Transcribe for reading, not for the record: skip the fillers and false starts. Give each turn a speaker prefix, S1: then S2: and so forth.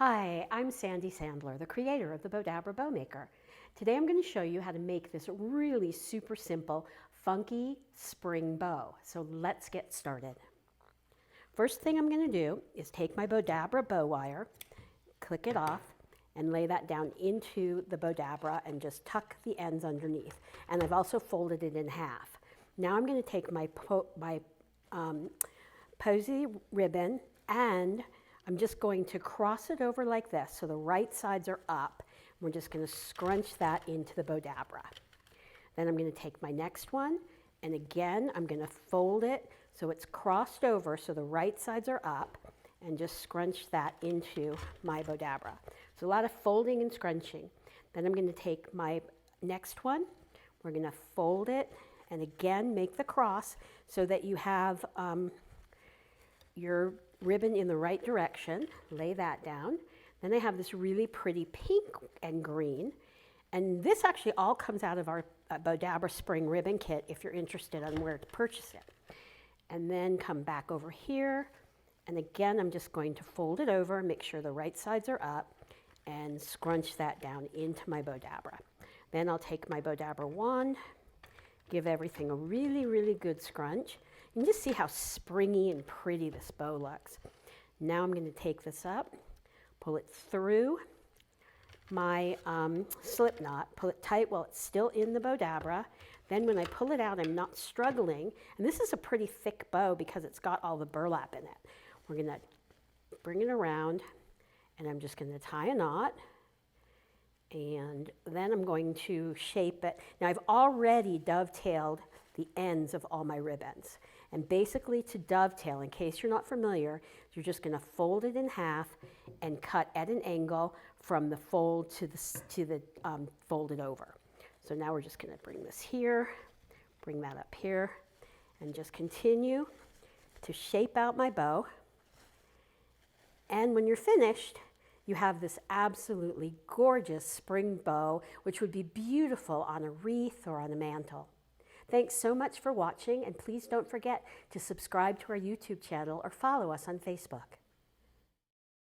S1: Hi, I'm Sandy Sandler, the creator of the Bowdabra Bow Maker. Today I'm going to show you how to make this really super simple, funky spring bow. So let's get started. First thing I'm going to do is take my Bowdabra bow wire, click it off, and lay that down into the Bowdabra and just tuck the ends underneath. And I've also folded it in half. Now I'm going to take my Posy ribbon and I'm just going to cross it over like this so the right sides are up. We're just going to scrunch that into the Bowdabra. Then I'm going to take my next one and again I'm going to fold it so it's crossed over so the right sides are up and just scrunch that into my Bowdabra. So a lot of folding and scrunching. Then I'm going to take my next one, we're going to fold it and again make the cross so that you have your ribbon in the right direction. Lay that down. Then I have this really pretty pink and green, and this actually all comes out of our Bowdabra spring ribbon kit if you're interested on where to purchase it. And then come back over here, and again I'm just going to fold it over, make sure the right sides are up, and scrunch that down into my Bowdabra. Then I'll take my Bowdabra wand, give everything a really good scrunch. You can just see how springy and pretty this bow looks. Now I'm going to take this up, pull it through my slip knot, pull it tight while it's still in the Bowdabra. Then when I pull it out, I'm not struggling. And this is a pretty thick bow because it's got all the burlap in it. We're going to bring it around and I'm just going to tie a knot. And then I'm going to shape it. Now I've already dovetailed the ends of all my ribbons. And basically to dovetail, in case you're not familiar, you're just going to fold it in half and cut at an angle from the fold to the folded over. So now we're just going to bring this here, bring that up here, and just continue to shape out my bow. And when you're finished, you have this absolutely gorgeous spring bow, which would be beautiful on a wreath or on a mantle. Thanks so much for watching, and please don't forget to subscribe to our YouTube channel or follow us on Facebook.